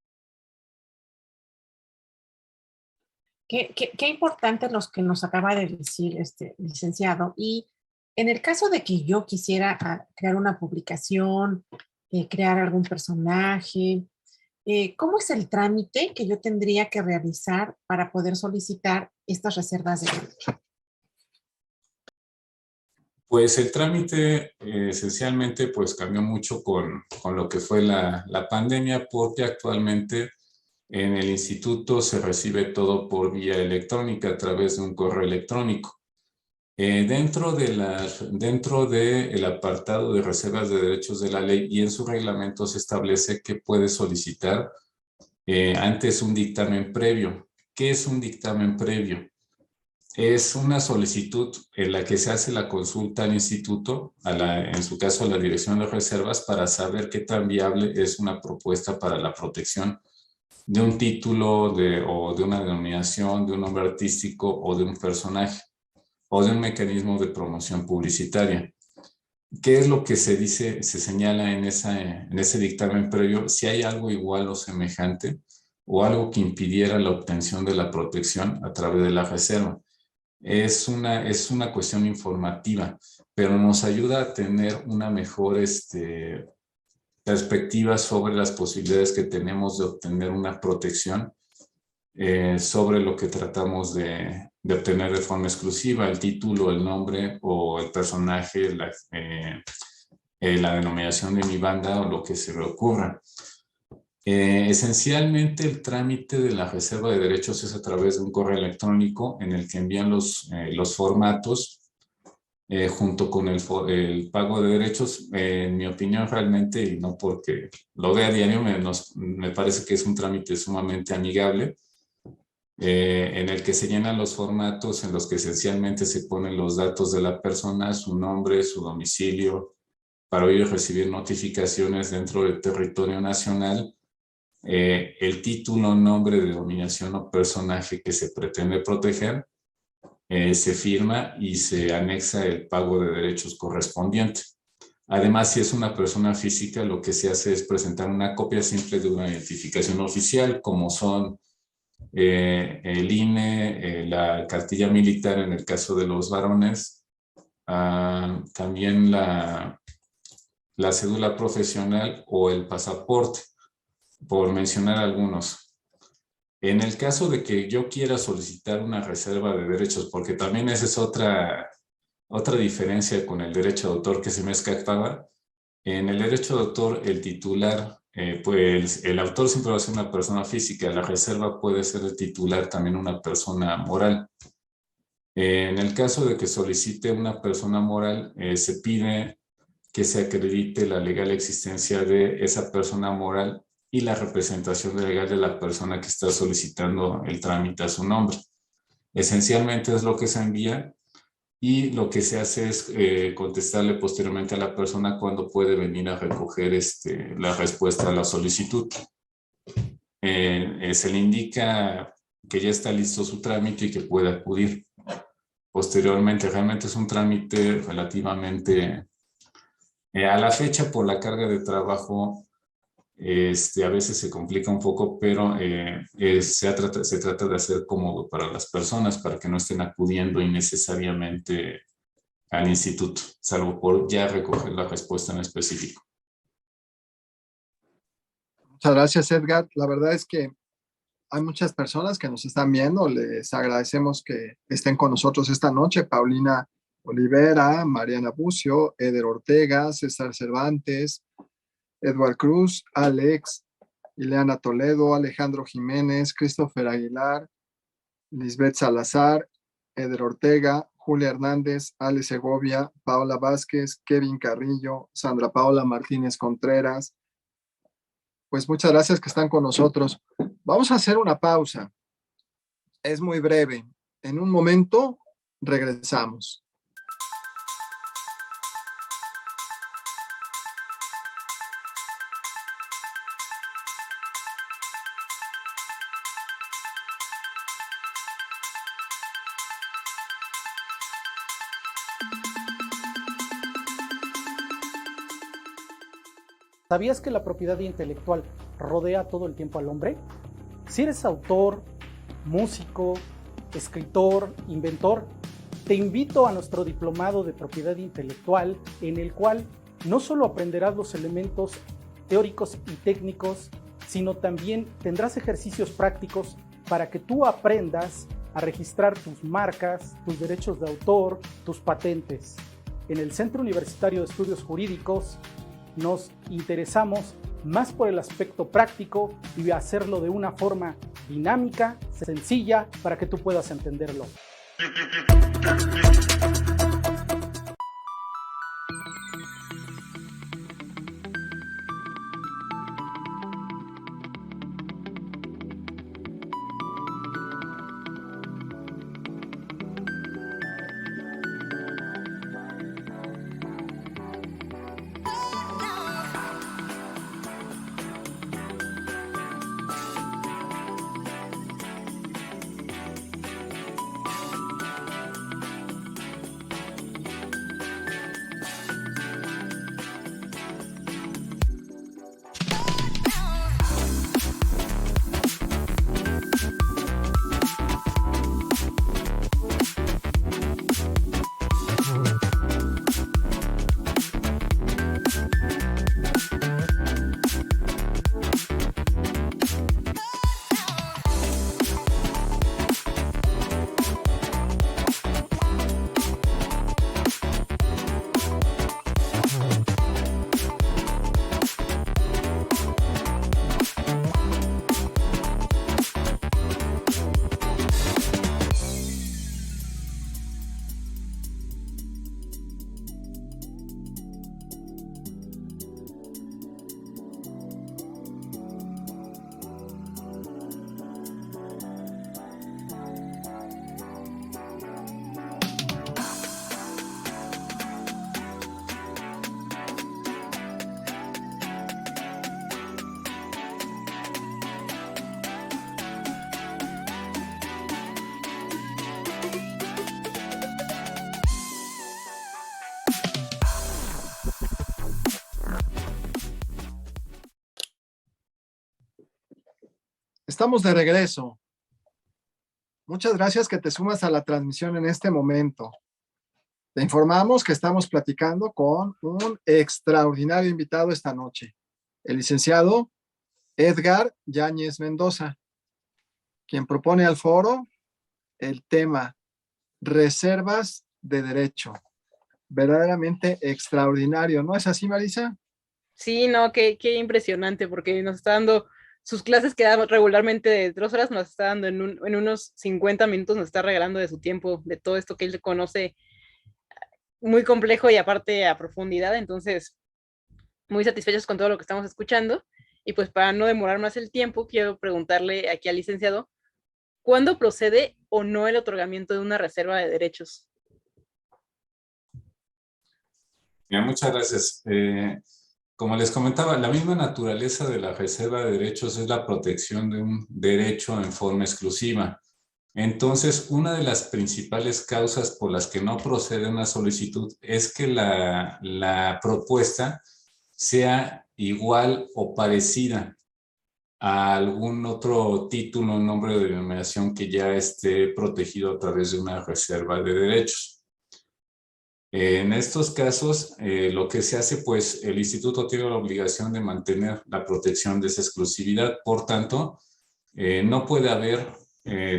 Qué importante los que nos acaba de decir licenciado. Y en el caso de que yo quisiera crear una publicación, crear algún personaje, ¿cómo es el trámite que yo tendría que realizar para poder solicitar estas reservas de derecho? Pues el trámite esencialmente pues cambió mucho con lo que fue la pandemia, porque actualmente en el instituto se recibe todo por vía electrónica a través de un correo electrónico. Dentro del apartado de reservas de derechos de la ley y en su reglamento se establece que puede solicitar antes un dictamen previo. ¿Qué es un dictamen previo? Es una solicitud en la que se hace la consulta al instituto, en su caso a la Dirección de Reservas, para saber qué tan viable es una propuesta para la protección de un título o de una denominación, de un nombre artístico o de un personaje o de un mecanismo de promoción publicitaria. ¿Qué es lo que se señala en ese dictamen previo? Si hay algo igual o semejante o algo que impidiera la obtención de la protección a través de la reserva. Es una cuestión informativa, pero nos ayuda a tener una mejor perspectiva sobre las posibilidades que tenemos de obtener una protección sobre lo que tratamos de obtener de forma exclusiva, el título, el nombre o el personaje, la denominación de mi banda o lo que se me ocurra. Esencialmente el trámite de la reserva de derechos es a través de un correo electrónico en el que envían los formatos junto con el pago de derechos. En mi opinión realmente, y no porque lo vea a diario, me parece que es un trámite sumamente amigable, en el que se llenan los formatos en los que esencialmente se ponen los datos de la persona, su nombre, su domicilio, para hoy recibir notificaciones dentro del territorio nacional, el título, nombre, denominación o personaje que se pretende proteger, se firma y se anexa el pago de derechos correspondiente. Además, si es una persona física, lo que se hace es presentar una copia simple de una identificación oficial, como son el INE, la cartilla militar en el caso de los varones, también la cédula profesional o el pasaporte, por mencionar algunos. En el caso de que yo quiera solicitar una reserva de derechos, porque también esa es otra diferencia con el derecho de autor que se me escapaba. En el derecho de autor, el titular, pues el autor siempre va a ser una persona física, la reserva puede ser el titular también una persona moral. En el caso de que solicite una persona moral, se pide que se acredite la legal existencia de esa persona moral y la representación legal de la persona que está solicitando el trámite a su nombre. Esencialmente es lo que se envía y lo que se hace es contestarle posteriormente a la persona cuando puede venir a recoger la respuesta a la solicitud. Se le indica que ya está listo su trámite y que puede acudir. Posteriormente, realmente es un trámite relativamente a la fecha por la carga de trabajo. A veces se complica un poco, pero se trata de hacer cómodo para las personas para que no estén acudiendo innecesariamente al instituto, salvo por ya recoger la respuesta en específico. Muchas gracias, Edgar. La verdad es que hay muchas personas que nos están viendo. Les agradecemos que estén con nosotros esta noche. Paulina Olivera, Mariana Bucio, Eder Ortega, César Cervantes, Edward Cruz, Alex, Ileana Toledo, Alejandro Jiménez, Christopher Aguilar, Lisbeth Salazar, Eder Ortega, Julia Hernández, Ale Segovia, Paola Vázquez, Kevin Carrillo, Sandra Paola Martínez Contreras. Pues muchas gracias que están con nosotros. Vamos a hacer una pausa. Es muy breve. En un momento regresamos. ¿Sabías que la propiedad intelectual rodea todo el tiempo al hombre? Si eres autor, músico, escritor, inventor, te invito a nuestro diplomado de propiedad intelectual, en el cual no solo aprenderás los elementos teóricos y técnicos, sino también tendrás ejercicios prácticos para que tú aprendas a registrar tus marcas, tus derechos de autor, tus patentes. En el Centro Universitario de Estudios Jurídicos nos interesamos más por el aspecto práctico y hacerlo de una forma dinámica, sencilla, para que tú puedas entenderlo. Estamos de regreso. Muchas gracias que te sumas a la transmisión en este momento. Te informamos que estamos platicando con un extraordinario invitado esta noche, el licenciado Edgar Yáñez Mendoza, quien propone al foro el tema reservas de derecho. Verdaderamente extraordinario, ¿no es así, Marisa? Sí, no, qué impresionante, porque nos está dando sus clases que da regularmente de 3 horas, nos está dando en unos 50 minutos, nos está regalando de su tiempo, de todo esto que él conoce muy complejo y aparte a profundidad, entonces muy satisfechos con todo lo que estamos escuchando. Y pues para no demorar más el tiempo, quiero preguntarle aquí al licenciado, ¿cuándo procede o no el otorgamiento de una reserva de derechos? Bien, muchas gracias. Como les comentaba, la misma naturaleza de la reserva de derechos es la protección de un derecho en forma exclusiva. Entonces, una de las principales causas por las que no procede una solicitud es que la propuesta sea igual o parecida a algún otro título, nombre o denominación que ya esté protegido a través de una reserva de derechos. En estos casos, lo que se hace, pues, el instituto tiene la obligación de mantener la protección de esa exclusividad. Por tanto, no puede haber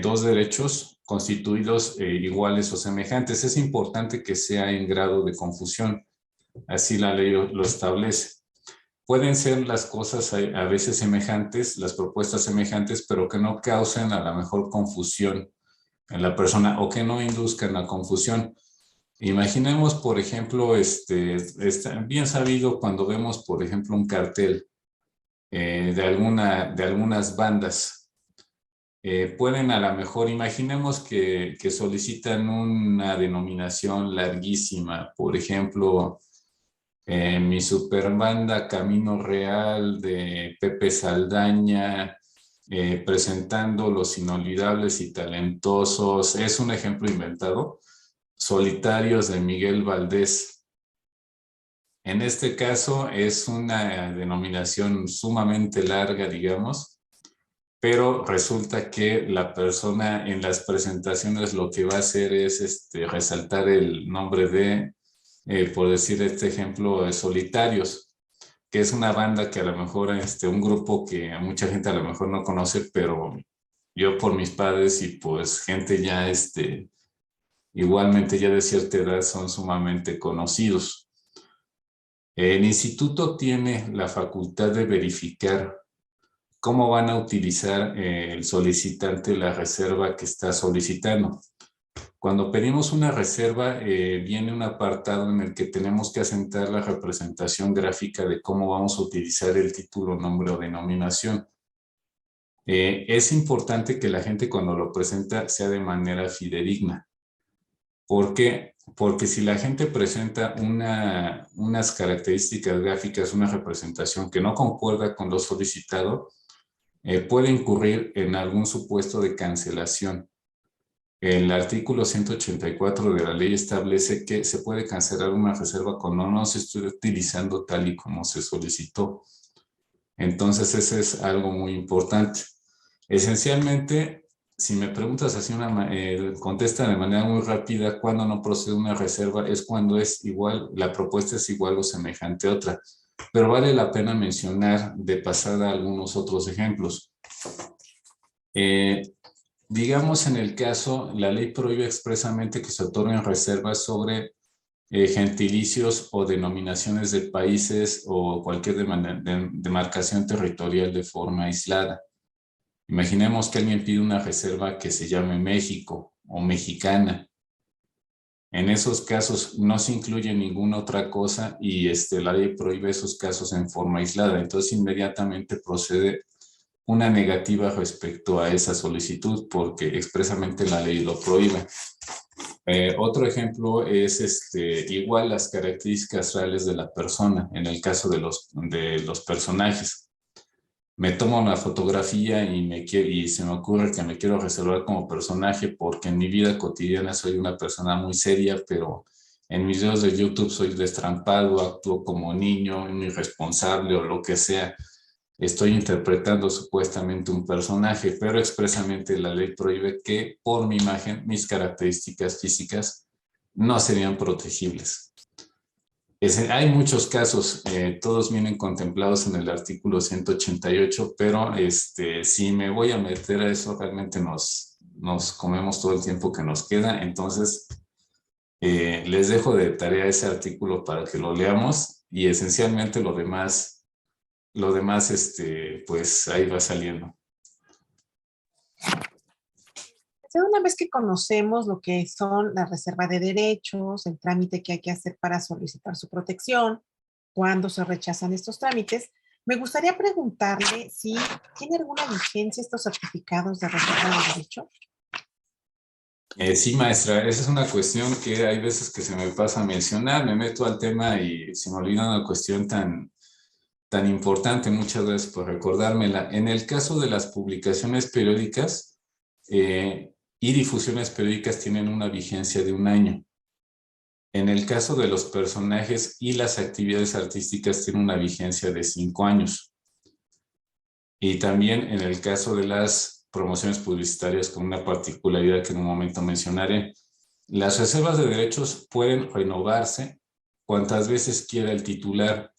dos derechos constituidos iguales o semejantes. Es importante que sea en grado de confusión. Así la ley lo establece. Pueden ser las cosas a veces semejantes, las propuestas semejantes, pero que no causen a la mejor confusión en la persona o que no induzcan a confusión. Imaginemos, por ejemplo, está bien sabido cuando vemos, por ejemplo, un cartel de algunas bandas. Pueden a lo mejor, imaginemos que solicitan una denominación larguísima, por ejemplo, mi superbanda Camino Real de Pepe Saldaña, presentando Los Inolvidables y Talentosos, es un ejemplo inventado, Solitarios de Miguel Valdés. En este caso es una denominación sumamente larga, digamos, pero resulta que la persona en las presentaciones lo que va a hacer es resaltar el nombre de, por decir este ejemplo, de Solitarios, que es una banda que a lo mejor, un grupo que a mucha gente a lo mejor no conoce, pero yo por mis padres y pues gente ya, igualmente ya de cierta edad son sumamente conocidos. El instituto tiene la facultad de verificar cómo van a utilizar el solicitante la reserva que está solicitando. Cuando pedimos una reserva, viene un apartado en el que tenemos que asentar la representación gráfica de cómo vamos a utilizar el título, nombre o denominación. Es importante que la gente cuando lo presenta sea de manera fidedigna. ¿Por qué? Porque si la gente presenta unas características gráficas, una representación que no concuerda con lo solicitado, puede incurrir en algún supuesto de cancelación. El artículo 184 de la ley establece que se puede cancelar una reserva cuando no se esté utilizando tal y como se solicitó. Entonces, ese es algo muy importante. Esencialmente, si me preguntas así, contesta de manera muy rápida, cuando no procede una reserva es cuando es igual, la propuesta es igual o semejante a otra. Pero vale la pena mencionar de pasada algunos otros ejemplos. Digamos, en el caso, la ley prohíbe expresamente que se otorguen reservas sobre gentilicios o denominaciones de países o cualquier demarcación territorial de forma aislada. Imaginemos que alguien pide una reserva que se llame México o mexicana. En esos casos no se incluye ninguna otra cosa y la ley prohíbe esos casos en forma aislada. Entonces inmediatamente procede una negativa respecto a esa solicitud porque expresamente la ley lo prohíbe. Otro ejemplo es igual las características reales de la persona en el caso de los personajes. Me tomo una fotografía y se me ocurre que me quiero reservar como personaje porque en mi vida cotidiana soy una persona muy seria, pero en mis videos de YouTube soy destrampado, actúo como niño, irresponsable o lo que sea. Estoy interpretando supuestamente un personaje, pero expresamente la ley prohíbe que por mi imagen, mis características físicas no serían protegibles. Hay muchos casos, todos vienen contemplados en el artículo 188, pero si me voy a meter a eso, realmente nos comemos todo el tiempo que nos queda. Entonces, les dejo de tarea ese artículo para que lo leamos y esencialmente lo demás, pues ahí va saliendo. Ya una vez que conocemos lo que son la reserva de derechos, el trámite que hay que hacer para solicitar su protección, cuándo se rechazan estos trámites, me gustaría preguntarle si tiene alguna vigencia estos certificados de reserva de derechos. Sí, maestra, esa es una cuestión que hay veces que se me pasa a mencionar, me meto al tema y se me olvida una cuestión tan importante, muchas veces por recordármela. En el caso de las publicaciones periódicas y difusiones periódicas tienen una vigencia de 1 año. En el caso de los personajes y las actividades artísticas tienen una vigencia de 5 años. Y también en el caso de las promociones publicitarias, con una particularidad que en un momento mencionaré, las reservas de derechos pueden renovarse cuantas veces quiera el titular.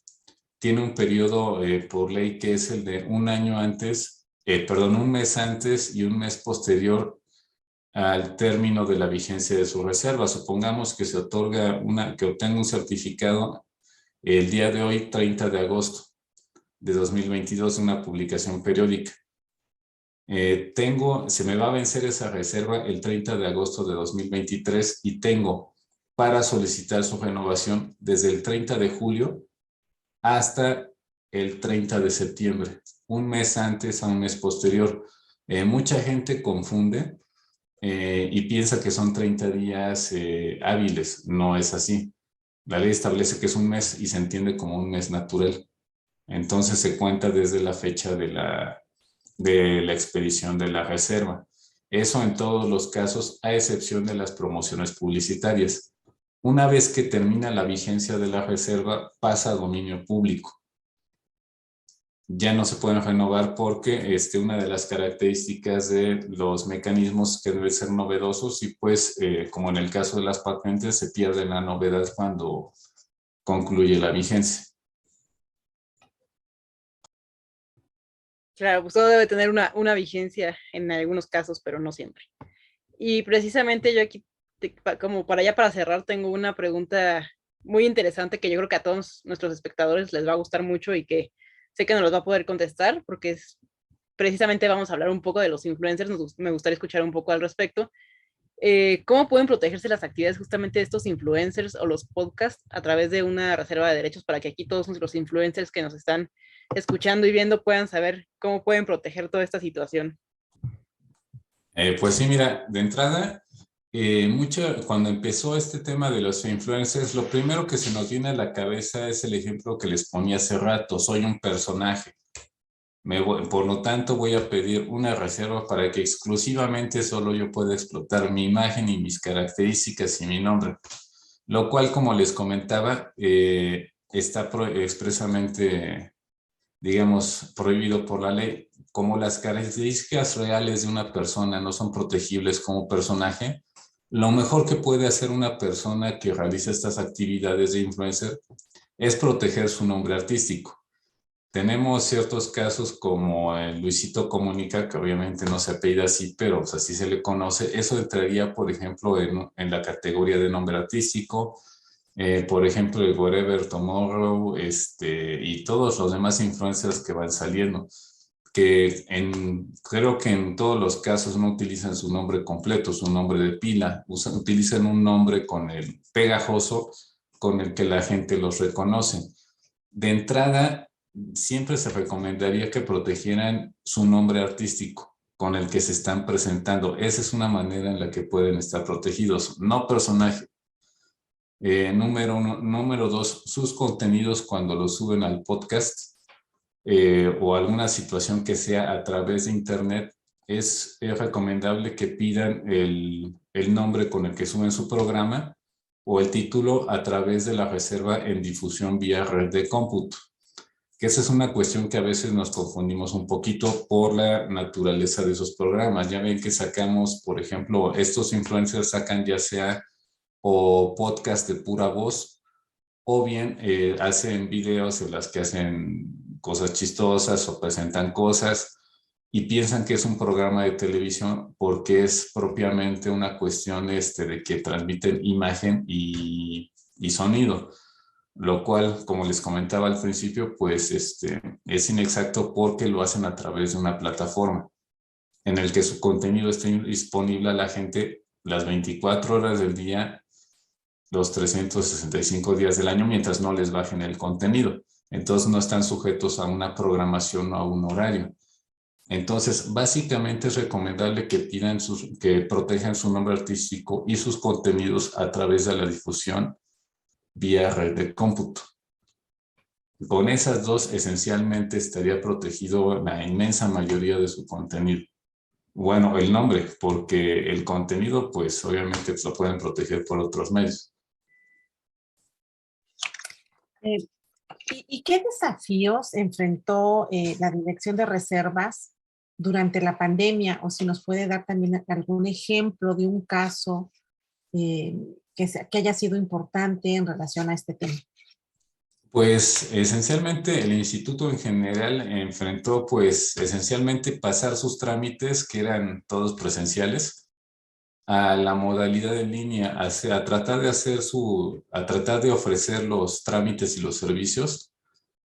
Tiene un periodo por ley que es el de 1 año antes, un mes antes y un mes posterior al término de la vigencia de su reserva. Supongamos que se otorga que obtenga un certificado el día de hoy, 30 de agosto de 2022, una publicación periódica. Se me va a vencer esa reserva el 30 de agosto de 2023 y tengo para solicitar su renovación desde el 30 de julio hasta el 30 de septiembre, un mes antes a un mes posterior. Mucha gente confunde y piensa que son 30 días hábiles. No es así. La ley establece que es un mes y se entiende como un mes natural. Entonces se cuenta desde la fecha de la expedición de la reserva. Eso en todos los casos, a excepción de las promociones publicitarias. Una vez que termina la vigencia de la reserva, pasa a dominio público. Ya no se pueden renovar porque una de las características de los mecanismos que deben ser novedosos y pues como en el caso de las patentes se pierde la novedad cuando concluye la vigencia. Claro, pues todo debe tener una vigencia en algunos casos, pero no siempre. Y precisamente yo aquí, como para cerrar, tengo una pregunta muy interesante que yo creo que a todos nuestros espectadores les va a gustar mucho y que sé que nos los va a poder contestar, porque precisamente vamos a hablar un poco de los influencers, me gustaría escuchar un poco al respecto. ¿Cómo pueden protegerse las actividades justamente de estos influencers o los podcasts a través de una reserva de derechos para que aquí todos los influencers que nos están escuchando y viendo puedan saber cómo pueden proteger toda esta situación? Pues sí, mira, de entrada, cuando empezó este tema de los influencers, lo primero que se nos viene a la cabeza es el ejemplo que les ponía hace rato: soy un personaje. Por lo tanto, voy a pedir una reserva para que exclusivamente solo yo pueda explotar mi imagen y mis características y mi nombre. Lo cual, como les comentaba, está expresamente, digamos, prohibido por la ley. Como las características reales de una persona no son protegibles como personaje, lo mejor que puede hacer una persona que realiza estas actividades de influencer es proteger su nombre artístico. Tenemos ciertos casos como el Luisito Comunica, que obviamente no se apellida así, pero pues, así se le conoce. Eso entraría, por ejemplo, en la categoría de nombre artístico. Por ejemplo, el Wherever Tomorrow y todos los demás influencers que van saliendo, que creo que en todos los casos no utilizan su nombre completo, su nombre de pila, utilizan un nombre con el pegajoso con el que la gente los reconoce. De entrada, siempre se recomendaría que protegieran su nombre artístico con el que se están presentando. Esa es una manera en la que pueden estar protegidos, no personaje. Número 2, sus contenidos cuando los suben al podcast o alguna situación que sea a través de internet, es recomendable que pidan el nombre con el que suben su programa o el título a través de la reserva en difusión vía red de cómputo. Que esa es una cuestión que a veces nos confundimos un poquito por la naturaleza de esos programas. Ya ven que sacamos, por ejemplo, estos influencers sacan ya sea o podcast de pura voz, o bien hacen videos en las que hacen cosas chistosas o presentan cosas y piensan que es un programa de televisión porque es propiamente una cuestión de que transmiten imagen y sonido. Lo cual, como les comentaba al principio, pues es inexacto porque lo hacen a través de una plataforma. en el que su contenido esté disponible a la gente las 24 horas del día, los 365 días del año, mientras no les bajen el contenido. Entonces no están sujetos a una programación o a un horario. Entonces, básicamente es recomendable que que protejan su nombre artístico y sus contenidos a través de la difusión vía red de cómputo. Con esas dos, esencialmente estaría protegido la inmensa mayoría de su contenido. Bueno, el nombre, porque el contenido, pues obviamente lo pueden proteger por otros medios. ¿Y qué desafíos enfrentó la Dirección de Reservas durante la pandemia? O si nos puede dar también algún ejemplo de un caso que haya sido importante en relación a este tema. Pues esencialmente el instituto en general enfrentó pues esencialmente pasar sus trámites, que eran todos presenciales, a la modalidad en línea, a tratar de ofrecer los trámites y los servicios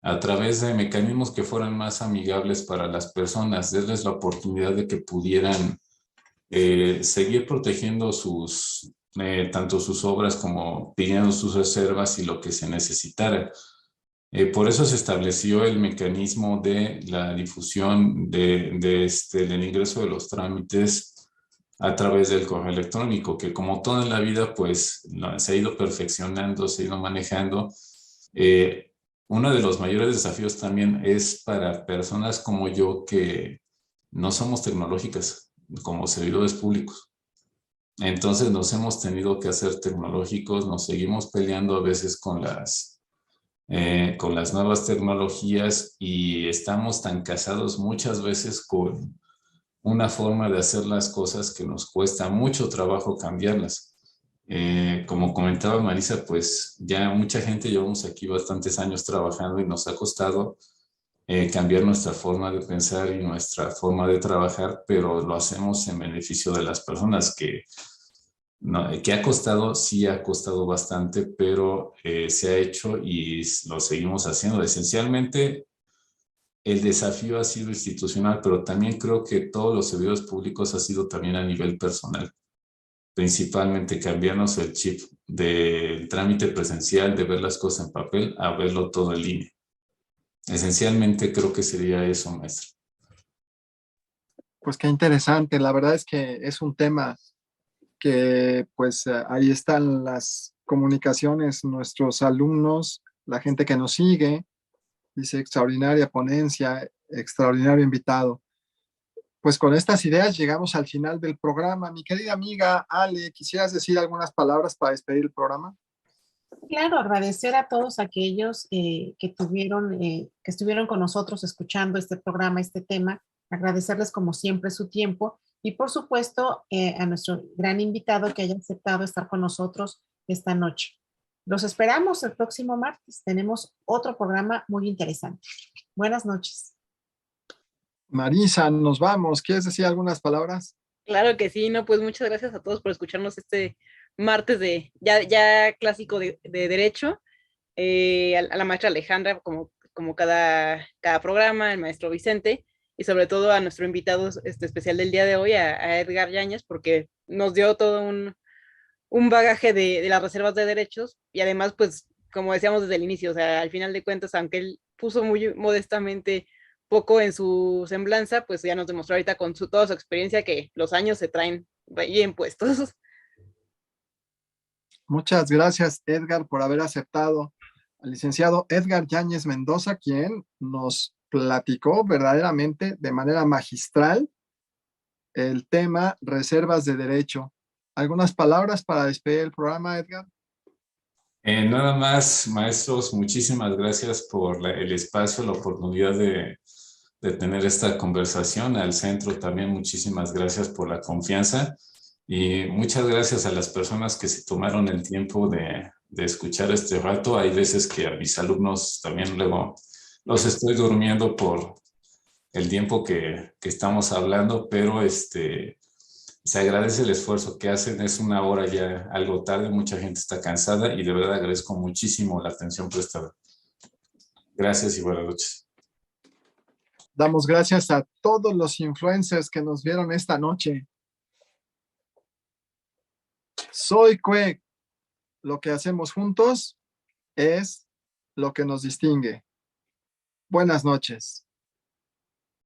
a través de mecanismos que fueran más amigables para las personas, darles la oportunidad de que pudieran seguir protegiendo tanto sus obras como pidiendo sus reservas y lo que se necesitara. Por eso se estableció el mecanismo de la difusión del ingreso de los trámites a través del correo electrónico, que como todo en la vida, pues se ha ido perfeccionando, se ha ido manejando. Uno de los mayores desafíos también es para personas como yo que no somos tecnológicas como servidores públicos. Entonces nos hemos tenido que hacer tecnológicos, nos seguimos peleando a veces con las nuevas tecnologías y estamos tan casados muchas veces con una forma de hacer las cosas que nos cuesta mucho trabajo cambiarlas. Como comentaba Marisa, pues ya mucha gente llevamos aquí bastantes años trabajando y nos ha costado cambiar nuestra forma de pensar y nuestra forma de trabajar, pero lo hacemos en beneficio de las personas que ha costado, sí ha costado bastante, pero se ha hecho y lo seguimos haciendo. Esencialmente, el desafío ha sido institucional, pero también creo que todos los servidores públicos ha sido también a nivel personal. Principalmente cambiarnos el chip del trámite presencial, de ver las cosas en papel, a verlo todo en línea. Esencialmente creo que sería eso, maestro. Pues qué interesante. La verdad es que es un tema que pues ahí están las comunicaciones, nuestros alumnos, la gente que nos sigue. Dice extraordinaria ponencia, extraordinario invitado. Pues con estas ideas llegamos al final del programa. Mi querida amiga Ale, ¿quisieras decir algunas palabras para despedir el programa? Claro, agradecer a todos aquellos que estuvieron con nosotros escuchando este programa, este tema, agradecerles como siempre su tiempo y por supuesto a nuestro gran invitado que haya aceptado estar con nosotros esta noche. Los esperamos el próximo martes. Tenemos otro programa muy interesante. Buenas noches. Marisa, nos vamos. ¿Quieres decir algunas palabras? Claro que sí, no, pues muchas gracias a todos por escucharnos este martes ya clásico de Derecho, a la maestra Alejandra, como cada programa, el maestro Vicente, y sobre todo a nuestro invitado especial del día de hoy, a Edgar Yáñez, porque nos dio todo un bagaje de las reservas de derechos, y además, pues, como decíamos desde el inicio, o sea, al final de cuentas, aunque él puso muy modestamente poco en su semblanza, pues ya nos demostró ahorita con toda su experiencia que los años se traen bien puestos. Muchas gracias, Edgar, por haber aceptado al licenciado Edgar Yáñez Mendoza, quien nos platicó verdaderamente de manera magistral el tema reservas de derecho. ¿Algunas palabras para despedir el programa, Edgar? Nada más, maestros, muchísimas gracias por el espacio, la oportunidad de tener esta conversación. Al centro también muchísimas gracias por la confianza y muchas gracias a las personas que se tomaron el tiempo de escuchar este rato. Hay veces que a mis alumnos también luego los estoy durmiendo por el tiempo que estamos hablando, pero se agradece el esfuerzo que hacen. Es una hora ya algo tarde, mucha gente está cansada y de verdad agradezco muchísimo la atención prestada. Gracias y buenas noches. Damos gracias a todos los influencers que nos vieron esta noche. Soy Cue. Lo que hacemos juntos es lo que nos distingue. Buenas noches.